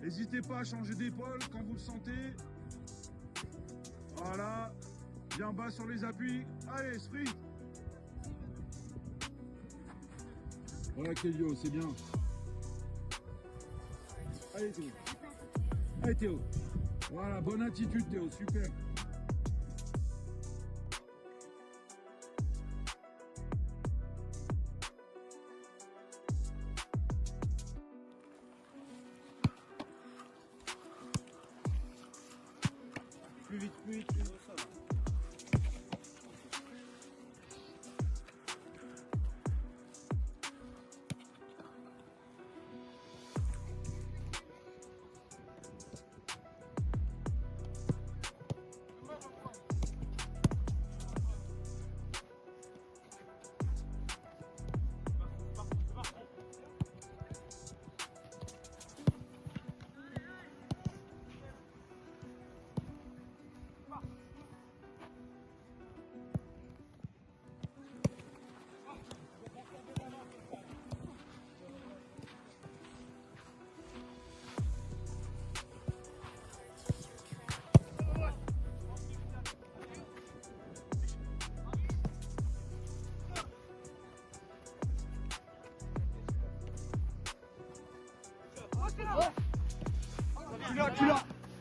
N'hésitez pas à changer d'épaule quand vous le sentez. Voilà. Bien bas sur les appuis. Allez, sprint. Voilà Kélio, c'est bien. Allez Théo. Allez Théo. Voilà, bonne attitude Théo, super. Plus vite, plus vite, plus vite.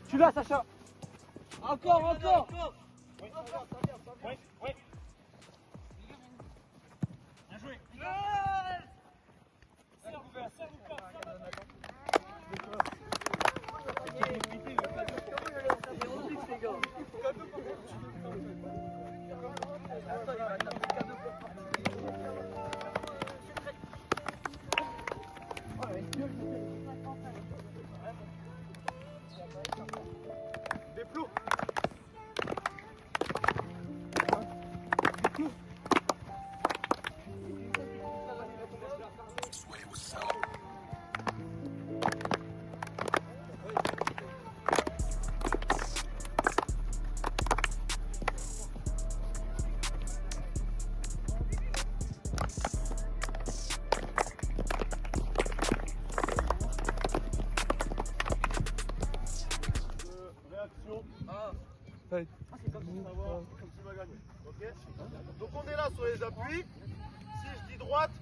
Tu l'as, Sacha. Encore. Oui. Bien joué. Des plots. Réaction. Ouais. C'est comme pour savoir qui va gagner. Ok. Donc on est là sur les appuis. Si je dis droite,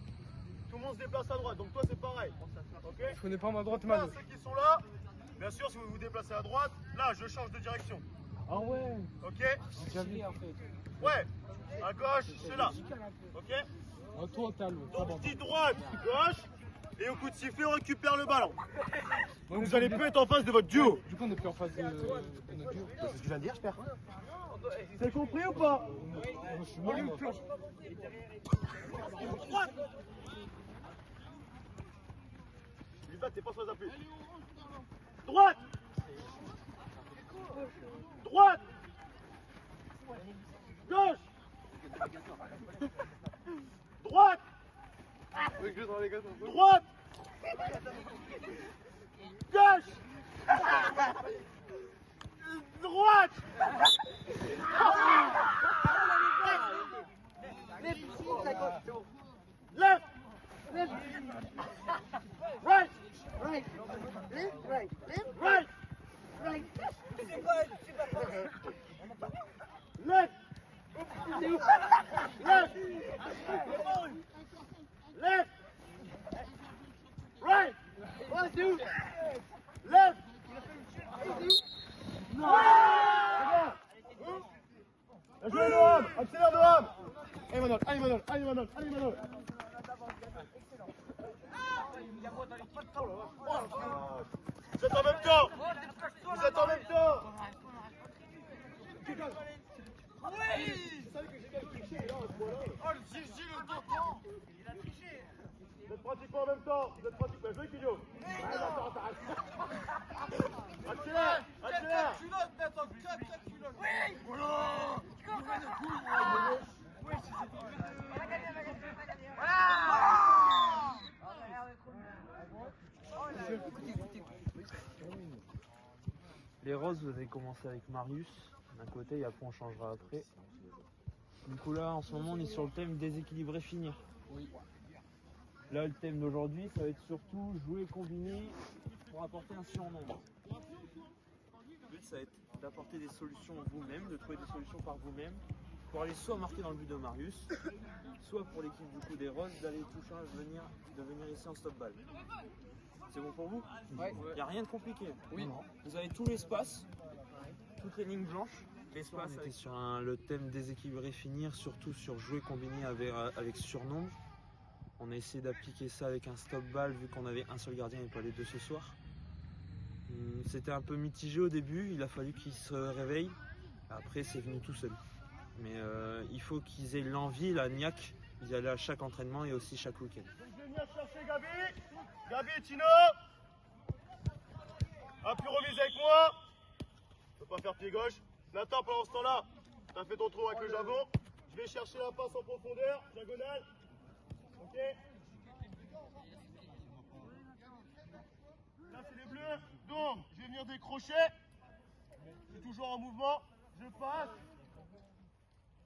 tout le monde se déplace à droite. Donc toi c'est pareil. Ok. Je connais pas ma droite Là, mal. ceux qui sont là, bien sûr si vous vous déplacez à droite, là je change de direction. Ah ouais. Ok. J'ai déjà vu en fait. Ouais. À gauche, c'est là. Ok. Un total. Donc je dis droite, gauche. Et au coup de sifflet, on récupère le ballon. Donc vous allez plus être en face de votre duo. Du coup on est plus en face de notre duo. C'est ce que je viens de dire, j'espère. C'est compris ou pas? Je suis mort, moi. Droite. Lisa, t'es pas sur les appuis. Droite. Droite. Gauche. Droite. Droite. Gauche. Droite. Left. Right. Right. Left, right. Left, Right. right. Left. Left. Left. Right. One, two. Left. No. Bien joué Noam. Accélère Noam. Allez Manol. Vous êtes en même temps. Oui. Oh, le Gigi, le tonton. Il a triché. Vous êtes pratiquement en même temps. Bien joué Kylio. Accélère. Quatre culottes, maintenant. Quatre culottes. Oui. Voilà. Oui, Les roses, vous avez commencé avec Marius d'un côté et après on changera après. Du coup là, en ce moment, on est sur le thème déséquilibré finir. Oui. Là, le thème d'aujourd'hui, ça va être surtout jouer combiné pour apporter un surnombre. Le but, ça va être d'apporter des solutions vous-même, de trouver des solutions par vous-même, pour aller soit marquer dans le but de Marius, soit pour l'équipe du coup des Roses d'aller toucher, de venir ici en stop balle. C'est bon pour vous? Il n'y a rien de compliqué. Oui. Vous avez tout l'espace, toutes les lignes blanches. L'espace on était sur le thème déséquilibré finir, surtout sur jouer combiné avec surnombre. On a essayé d'appliquer ça avec un stop balle vu qu'on avait un seul gardien et pas les deux ce soir. C'était un peu mitigé au début, il a fallu qu'ils se réveillent. Après c'est venu tout seul. Mais il faut qu'ils aient l'envie, la niaque d'y aller à chaque entraînement et aussi chaque week-end. Je vais venir chercher Gabi. Gabi, Tino. Appuie remise avec moi. Je peux pas faire pied gauche. Nathan, pendant ce temps-là, tu as fait ton trou avec le jagon. Je vais chercher la passe en profondeur, diagonale. Ok. Là, c'est les bleus. Donc, je vais venir décrocher. Je suis toujours en mouvement. Je passe.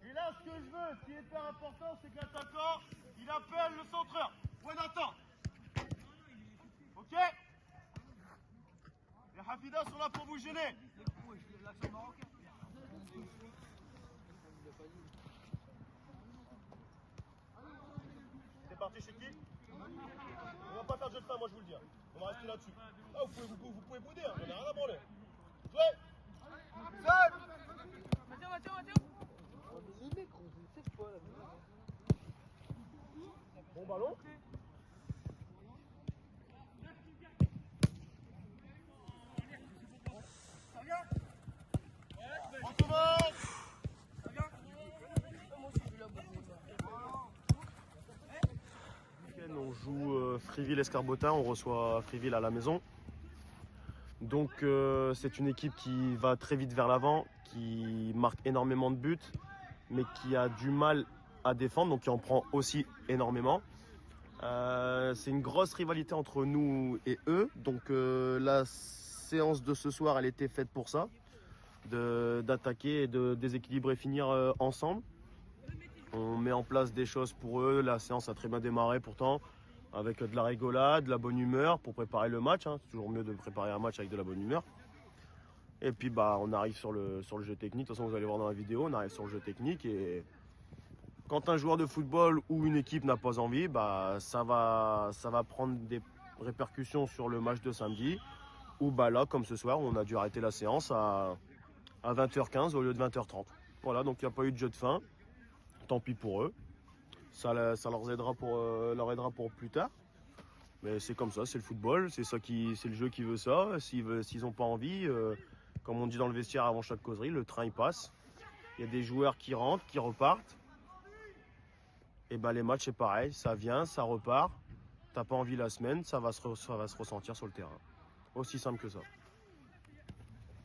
Et là, ce que je veux, ce qui est hyper important, c'est que l'attaquant, il appelle le centreur. Ouais, Nathan. Ok. Les Hafidas sont là pour vous gêner. C'est parti chez qui? On va pas faire de jeu de fin, moi je vous le dis. On va rester là-dessus. Ah, vous pouvez bouder, hein. J'en ai rien à branler. Jouez. Seul. Bon ballon. On commence. On joue Friville-Escarbotin, on reçoit Friville à la maison. Donc c'est une équipe qui va très vite vers l'avant, qui marque énormément de buts, mais qui a du mal à défendre, donc qui en prend aussi énormément. C'est une grosse rivalité entre nous et eux, donc la séance de ce soir elle était faite pour ça, d'attaquer et de déséquilibrer, finir ensemble. On met en place des choses pour eux, la séance a très bien démarré pourtant, avec de la rigolade, de la bonne humeur pour préparer le match, hein. C'est toujours mieux de préparer un match avec de la bonne humeur. Et puis bah, on arrive sur le jeu technique, de toute façon vous allez voir dans la vidéo, on arrive sur le jeu technique et quand un joueur de football ou une équipe n'a pas envie, bah, ça va prendre des répercussions sur le match de samedi, où bah, là comme ce soir on a dû arrêter la séance à 20h15 au lieu de 20h30. Voilà, donc il n'y a pas eu de jeu de fin. Tant pis pour eux, ça leur aidera pour plus tard. Mais c'est comme ça, c'est le football, c'est le jeu qui veut ça. S'ils n'ont pas envie, comme on dit dans le vestiaire avant chaque causerie, le train il passe. Il y a des joueurs qui rentrent, qui repartent. Et ben les matchs c'est pareil, ça vient, ça repart. T'as pas envie la semaine, ça va se ressentir sur le terrain. Aussi simple que ça.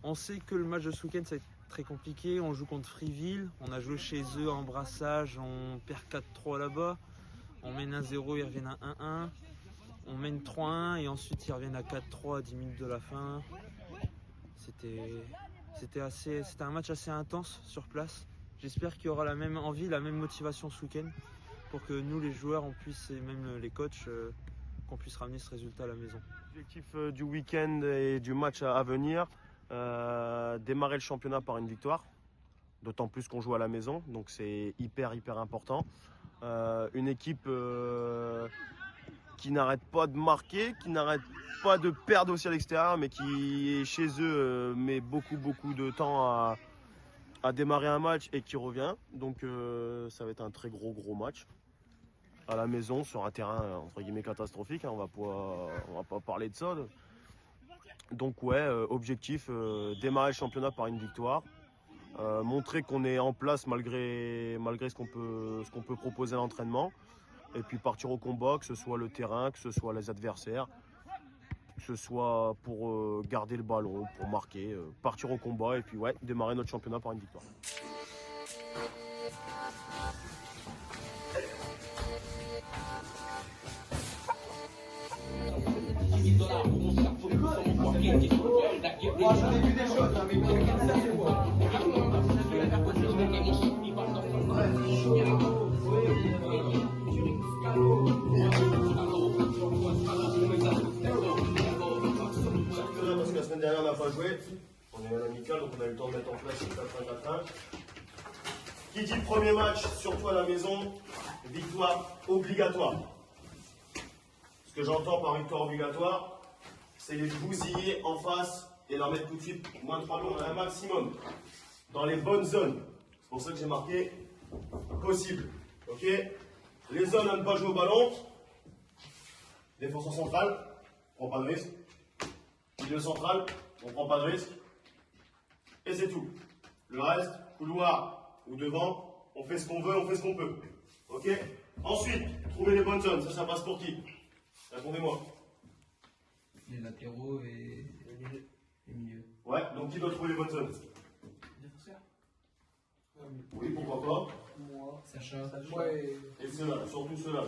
On sait que le match de ce week-end ça va être très compliqué, on joue contre Friville, on a joué chez eux en brassage, on perd 4-3 là-bas, on mène 1-0, ils reviennent à 1-1, on mène 3-1 et ensuite ils reviennent à 4-3 à 10 minutes de la fin. C'était un match assez intense sur place. J'espère qu'il y aura la même envie, la même motivation ce week-end pour que nous les joueurs, on puisse, et même les coachs, qu'on puisse ramener ce résultat à la maison. L'objectif du week-end et du match à venir, démarrer le championnat par une victoire, d'autant plus qu'on joue à la maison, donc c'est hyper important. Une équipe qui n'arrête pas de marquer, qui n'arrête pas de perdre aussi à l'extérieur, mais qui chez eux met beaucoup de temps à démarrer un match et qui revient. Donc ça va être un très gros match à la maison sur un terrain entre guillemets catastrophique, hein, on va pas parler de ça. Donc ouais, objectif, démarrer le championnat par une victoire, montrer qu'on est en place malgré ce qu'on peut proposer à l'entraînement, et puis partir au combat, que ce soit le terrain, que ce soit les adversaires, que ce soit pour garder le ballon, pour marquer, partir au combat, et puis ouais, démarrer notre championnat par une victoire. Moi j'en ai vu des choses, mais ça c'est quoi? on n'a pas joué. On est à l'amical, donc on a eu le temps de mettre en place le 4-1-4-1. Qui dit premier match, surtout à la maison, victoire obligatoire. Ce que j'entends par victoire obligatoire, c'est les bousiller en face et leur mettre tout de suite moins de 3 points, un maximum, dans les bonnes zones. C'est pour ça que j'ai marqué possible. Ok? Les zones à ne pas jouer au ballon. Défenseur central, on prend pas de risque. Milieu central, on prend pas de risque. Et c'est tout. Le reste, couloir ou devant, on fait ce qu'on veut, on fait ce qu'on peut. Ok? Ensuite, trouver les bonnes zones. Ça passe pour qui? Répondez-moi. Les latéraux et les milieux. Ouais, donc qui doit trouver les bonnes zones? Défenseur. Oui, pourquoi pas? Moi. Sacha. Ouais. Et ceux-là, surtout ceux-là.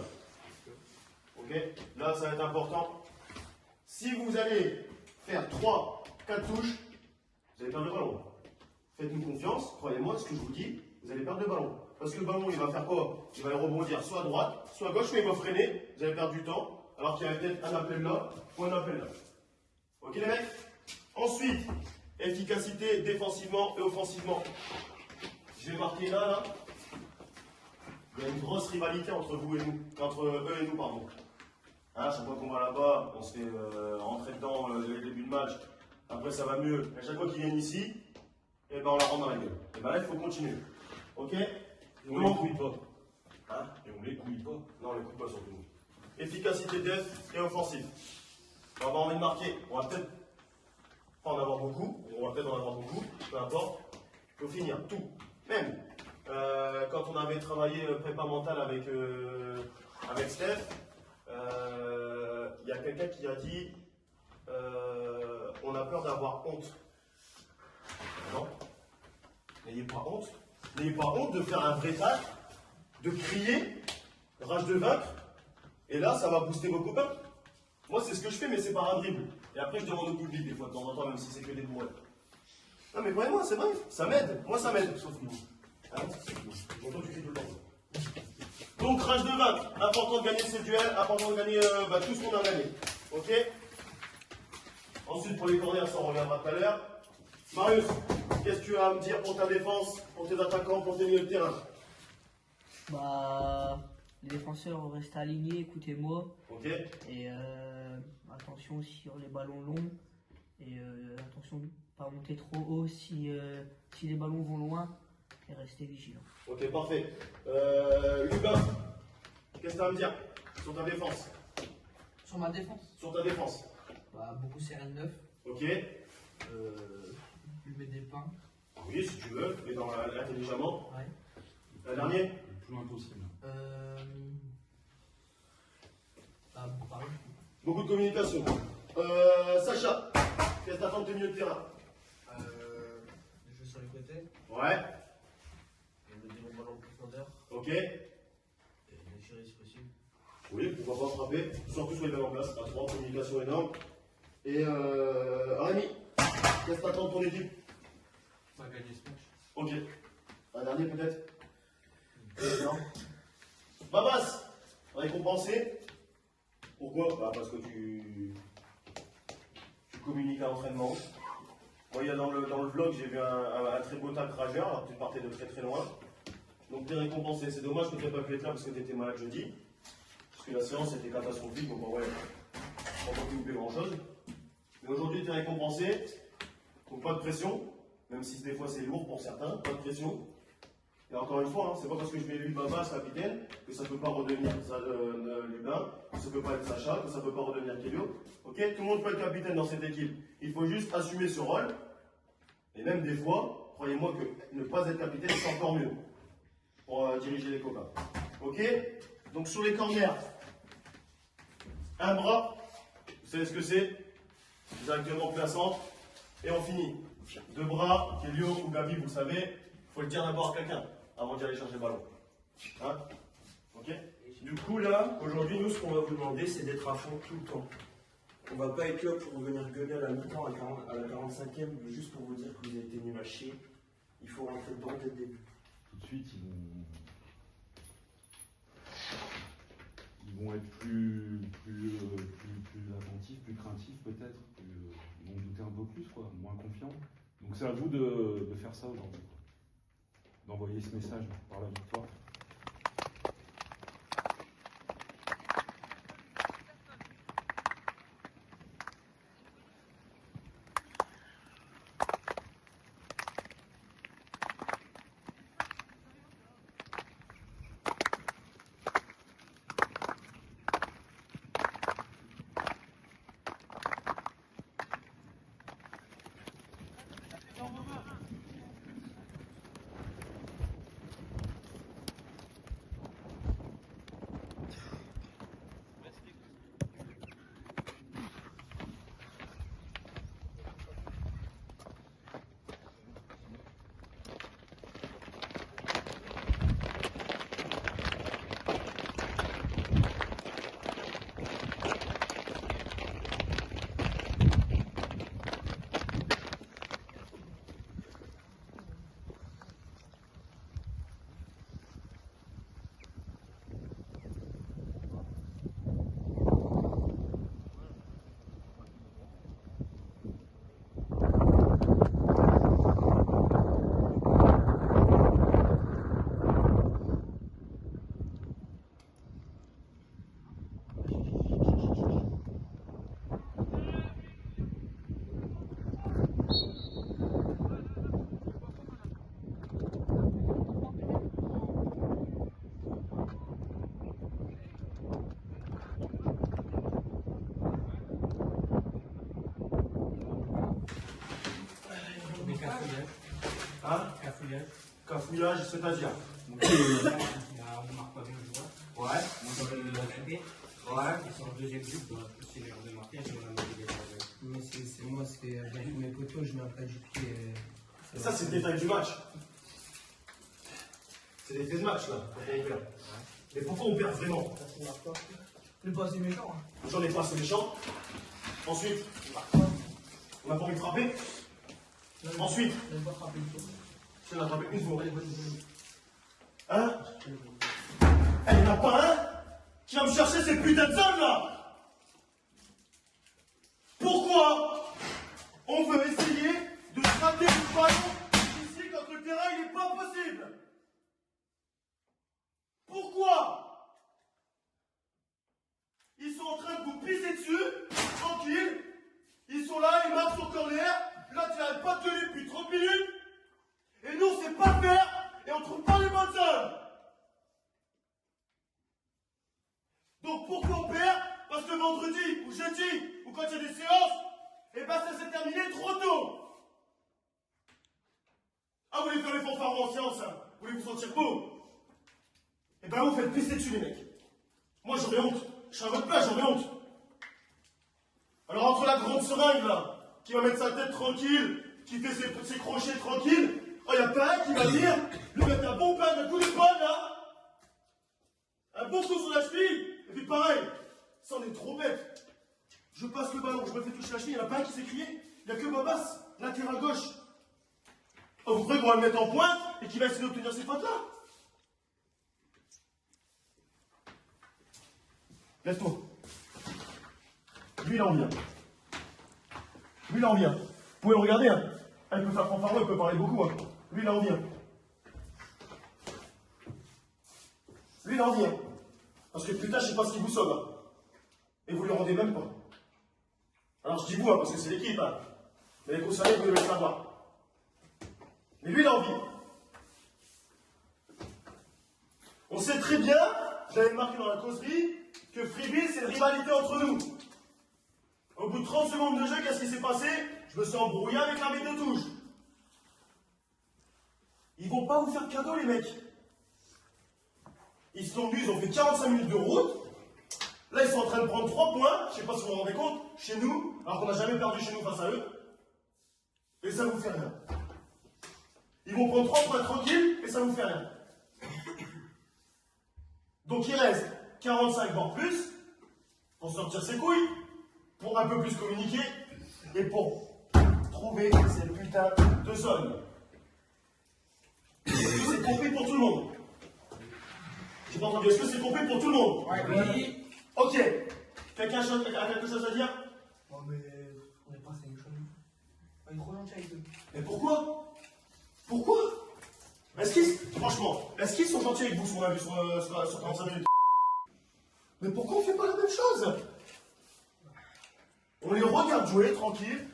Ok? Là, ça va être important. Si vous allez faire 3, 4 touches, vous allez perdre le ballon. Faites-nous confiance, croyez-moi, ce que je vous dis, vous allez perdre le ballon. Parce que le ballon, il va faire quoi? Il va rebondir soit à droite, soit à gauche, mais il va freiner, vous allez perdre du temps, alors qu'il y a peut-être un appel là ou un appel là. Ok les mecs? Ensuite, efficacité défensivement et offensivement. Je vais marquer là. Il y a une grosse rivalité entre vous et nous, entre eux et nous, pardon. Hein, chaque fois qu'on va là-bas, on se fait rentrer dedans le début de match. Après, ça va mieux. À chaque fois qu'ils viennent ici, et ben on la rentre dans la gueule. Et ben là, il faut continuer. Ok? Et on les couille pas. Hein? Et on les couille pas. Non, on les coupe pas surtout. Efficacité def et offensif. On va avoir envie de marquer. On va peut-être pas en avoir beaucoup. On va peut-être en avoir beaucoup. Peu importe. Il faut finir tout. Même quand on avait travaillé prépa mentale avec Steph, il y a quelqu'un qui a dit on a peur d'avoir honte. Non. N'ayez pas honte. N'ayez pas honte de faire un vrai tâche, de crier, rage de vaincre, et là, ça va booster vos copains. Moi, c'est ce que je fais, mais c'est par un dribble. Et après, je demande au public, des fois, de temps en temps, même si c'est que des bourrées. Non, mais croyez-moi, c'est vrai, ça m'aide. Moi, ça m'aide. Sauf nous. Hein? Donc, toi, tu fais tout le temps. Donc, rage de vaincre. Important de gagner ce duel, important de gagner tout ce qu'on a gagné. Ok? Ensuite, pour les corners, ça, on reviendra tout à l'heure. Marius, qu'est-ce que tu as à me dire pour ta défense, pour tes attaquants, pour tes milieux de terrain? Bah, les défenseurs restent alignés, écoutez-moi. Ok. Et attention sur les ballons longs. Et attention de ne pas monter trop haut si les ballons vont loin. Et restez vigilants. Ok, parfait. Lubin, qu'est-ce que tu as à me dire sur ta défense? Sur ma défense, Sur ta défense. bah, beaucoup CR9. Ok. Lui met des pains. Oui, si tu veux, mais intelligemment. Ouais. Un dernier? Le plus loin possible. Bah, beaucoup parler. Beaucoup de communication. Sacha, qu'est-ce que tu attends de tes milieux de terrain? Les jeux sur les côtés. Ouais. Le développement en profondeur. Ok. Et les tirer si possible. Oui, pourquoi pas frapper. Surtout sur les ballons en place. À 3, communication énorme. Et Rémi, qu'est-ce que tu attends de ton équipe? On va gagner ce match. Ok. Un dernier peut-être? Non. Babas, récompensé. Pourquoi? Bah parce que tu communiques à l'entraînement. Moi, il y a dans le vlog, j'ai vu un très beau tac rageur, alors que tu partais de très très loin. Donc tu es récompensé. C'est dommage que tu n'aies pas pu être là parce que tu étais malade jeudi. Parce que la séance était catastrophique, donc ouais, on n'a pas pu louper grand chose. Mais aujourd'hui tu es récompensé. Donc pas de pression, même si des fois c'est lourd pour certains, pas de pression. Et encore une fois, hein, c'est pas parce que je mets lui Babas capitaine que ça ne peut pas redevenir Lubin, que ça ne peut pas être Sacha, que ça ne peut pas redevenir Kelio. Ok, tout le monde peut être capitaine dans cette équipe. Il faut juste assumer ce rôle. Et même des fois, croyez-moi que ne pas être capitaine, c'est encore mieux pour diriger les copains. Ok, donc sur les corners, un bras, vous savez ce que c'est? Directement plein centre. Et on finit. Deux bras, Kelio ou Gabi, vous savez, il faut le dire d'abord à quelqu'un avant d'y aller chercher le ballon. Hein? Ok? Du coup, là, aujourd'hui, nous, ce qu'on va vous demander, c'est d'être à fond tout le temps. On va pas être là pour venir gueuler à la mi-temps, à la 45e, juste pour vous dire que vous avez été nul à chier. Il faut rentrer dedans dès le début. Tout de suite, ils vont être plus attentifs, plus craintifs peut-être, ils vont douter un peu plus, quoi, moins confiants. Donc c'est à vous de faire ça aujourd'hui, d'envoyer ce message par la victoire. Hein? Cafouillage, c'est-à-dire? On marque pas bien le joueur. Ouais. On doit le regarder. Ouais. Et sur le deuxième but, on doit pousser l'heure de marquage et on a marqué des points. Mais c'est moi, j'ai mes poteaux, je mets un pas du pied. Ça, c'est le détail du match. C'est l'effet de match, là, quand on perd. Mais pourquoi on perd vraiment? Le pas assez méchant. J'en ai pas assez méchant. Ensuite, on n'a pas envie de frapper. Ensuite, Je vais pas frapper une fois. je l'ai attrapé une fois. Hein? Il n'y en a pas un qui va me chercher ces putains de zones là! Pourquoi on veut essayer de gratter le ballon ici quand le terrain il n'est pas possible? Pourquoi? Ils sont en train de vous pisser dessus, tranquille. Ils sont là, ils marquent sur corner. Là, tu n'arrêtes pas de gueuler depuis 30 minutes. Et nous, on sait pas faire. Et on trouve pas les bonnes zones. Donc pourquoi on perd? Parce que vendredi, ou jeudi, ou quand il y a des séances, eh ben ça s'est terminé trop tôt. Ah, vous voulez faire les fanfarons en séance, hein? Vous voulez vous sentir beau? Eh ben vous faites pisser dessus, les mecs. Moi, j'aurais honte. Je serais à votre place, j'aurais honte. Alors entre la grande seringue, là, qui va mettre sa tête tranquille, qui fait ses crochets tranquille, oh, y a pas un qui va dire, lui mettre un bon pain, un coup d'épaule, là, un bon coup sur la cheville, et puis pareil, ça on est trop bête. Je passe le ballon, je me fais toucher la cheville, y en a pas un qui s'est crié, y a que Babas, latéral gauche. Oh, vous croyez qu'on va le mettre en pointe, et qu'il va essayer d'obtenir ces fautes-là? Laisse-toi. Lui, il en vient. Lui, il en vient. Vous pouvez le regarder, hein. Ah, il peut faire fanfaron, il peut parler beaucoup, hein. Lui, il en vient. Lui, il en vient. Parce que putain, je sais pas ce qui vous sauve, hein. Et vous le rendez même pas. Alors, je dis vous, hein, parce que c'est l'équipe, hein. Mais les concernés, vous devez le savoir. Mais lui, il en vient. On sait très bien, j'avais marqué dans la causerie, que Fribourg, c'est une rivalité entre nous. Au bout de 30 secondes de jeu, qu'est-ce qui s'est passé? Je me suis embrouillé avec l'arbitre de touche. Ils vont pas vous faire de cadeau, les mecs. Ils se sont venus, ils ont fait 45 minutes de route. Là, ils sont en train de prendre 3 points, je sais pas si vous vous rendez compte, chez nous, alors qu'on n'a jamais perdu chez nous face à eux. Et ça vous fait rien. Ils vont prendre 3 points tranquilles, et ça vous fait rien. Donc il reste 45 voire plus, pour sortir ses couilles, pour un peu plus communiquer, et pour trouver ces putains de zones. Est-ce que c'est compris pour tout le monde? J'ai pas entendu, est-ce que c'est compris pour tout le monde? Oui. Ok. Quelqu'un a quelque chose à dire? Oh, mais on est pas assez méchants. On est trop gentils avec eux. Mais pourquoi? Pourquoi? Franchement, est-ce qu'ils sont gentils avec vous, ce qu'on a vu sur 45 minutes? Mais pourquoi on fait pas la même chose? On les regarde jouer, tranquille.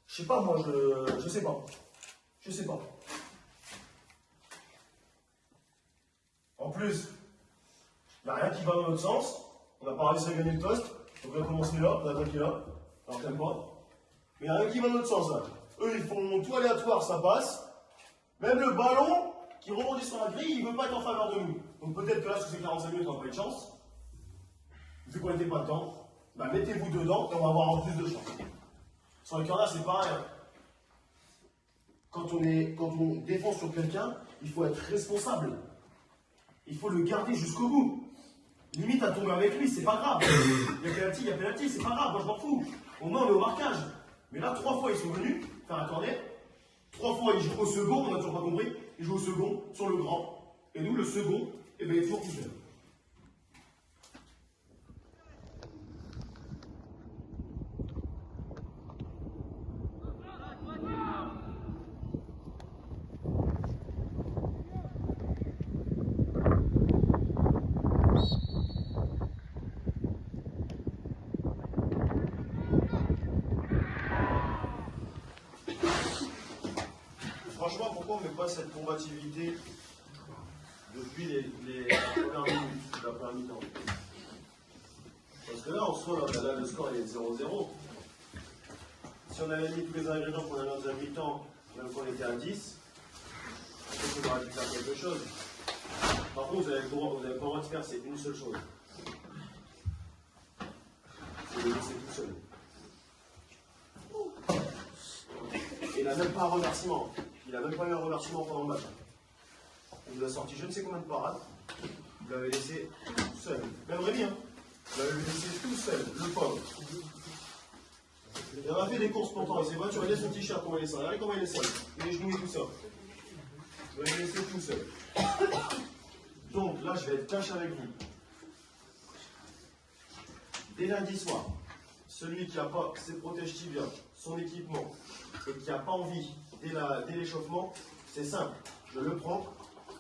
Je sais pas, moi, je sais pas. Je sais pas. En plus, il n'y a rien qui va dans notre sens. On n'a pas réussi à gagner le toast. Donc on a commencé là, on a attaqué là. Alors t'aimes pas. Mais il n'y a rien qui va dans notre sens là. Eux, ils font tout aléatoire, ça passe. Même le ballon qui rebondit sur la grille, il ne veut pas être en faveur de nous. Donc peut-être que là, sur ces 45 minutes, on n'a pas eu de chance. Vu qu'on n'était pas dedans, bah mettez-vous dedans et on va avoir en plus de chance. Sur le corner, c'est pareil. Quand on défend sur quelqu'un, il faut être responsable. Il faut le garder jusqu'au bout. Limite à tomber avec lui, c'est pas grave. Il y a penalty, c'est pas grave, moi je m'en fous. Au moins on est au marquage. Mais là, 3 fois ils sont venus faire un corner. 3 fois ils jouent au second, on n'a toujours pas compris. Ils jouent au second, sur le grand. Et nous, le second, eh ben, il est toujours tout seul. Franchement, pourquoi on ne met pas cette combativité depuis les premières minutes de la première mi-temps? Parce que là, en soi, là, le score il est 0-0. Si on avait mis tous les ingrédients qu'on a dans la mi-temps, même quand on était à 10, peut-être qu'on aurait dû faire quelque chose. Par contre, vous n'avez pas le droit de faire, c'est une seule chose. C'est le laisser tout seul. Et il n'a même pas un remerciement. Il n'a même pas eu un remerciement pendant le match. Il nous a sorti je ne sais combien de parades. Vous l'avez laissé tout seul. Même Rémi, hein. Vous l'avez laissé tout seul, le pauvre. Il a fait des courses pourtant. Et c'est vrai, tu regardais son t-shirt, comment il est seul. Regardez comment il est seul. Il est genoux et tout ça. Vous l'avez laissé tout seul. Donc là, je vais être cash avec vous. Dès lundi soir, celui qui n'a pas ses protèges tibias, son équipement, et qui n'a pas envie dès l'échauffement, c'est simple. Je le prends,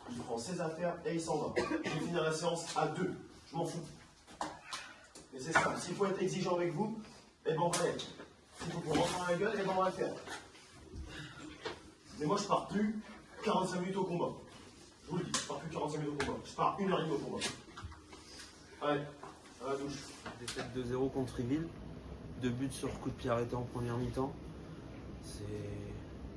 il prend ses affaires et il s'en va. Je vais finir la séance à 2. Je m'en fous. Et c'est simple. S'il faut être exigeant avec vous, eh ben on va l'être. S'il faut qu'on rentre dans la gueule, eh ben on va le faire. Mais moi, je pars plus 45 minutes au combat. Je vous le dis, je pars plus 45 minutes au combat. Je pars 1h30 au combat. Allez, à la douche. Défaite 2-0 contre Friville. 2 buts sur coup de pied arrêté en première mi-temps.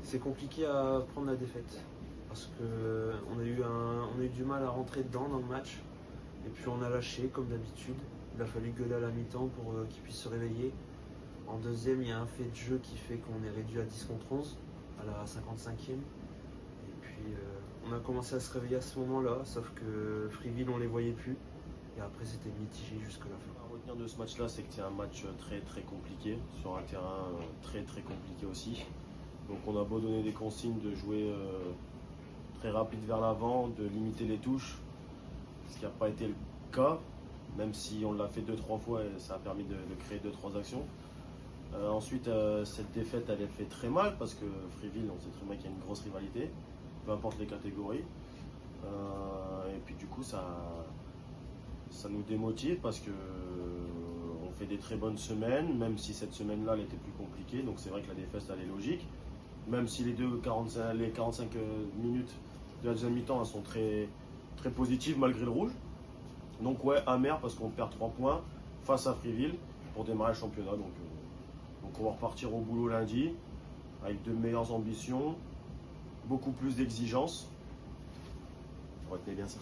C'est compliqué à prendre la défaite. Parce qu'on a eu du mal à rentrer dedans dans le match. Et puis on a lâché comme d'habitude. Il a fallu gueuler à la mi-temps pour qu'ils puissent se réveiller. En deuxième, il y a un fait de jeu qui fait qu'on est réduit à 10 contre 11 à la 55e. Et puis on a commencé à se réveiller à ce moment-là, sauf que Friville, on les voyait plus. Et après, c'était mitigé jusque la fin. À retenir de ce match-là, c'est que c'est un match très très compliqué, sur un terrain très très compliqué aussi. Donc on a beau donner des consignes de jouer très rapide vers l'avant, de limiter les touches, ce qui n'a pas été le cas, même si on l'a fait 2-3 fois et ça a permis de créer 2-3 actions. Ensuite, cette défaite, elle fait très mal parce que Friville, on sait très bien qu'il y a une grosse rivalité, peu importe les catégories. Et puis du coup, ça nous démotive parce que on fait des très bonnes semaines, même si cette semaine-là, elle était plus compliquée. Donc c'est vrai que la défaite, elle est logique. Même si les 45 minutes de la deuxième mi-temps, elles sont très, très positives malgré le rouge. Donc ouais, amer parce qu'on perd 3 points face à Friville pour démarrer le championnat. Donc on va repartir au boulot lundi avec de meilleures ambitions, beaucoup plus d'exigences. Retenez bien ça.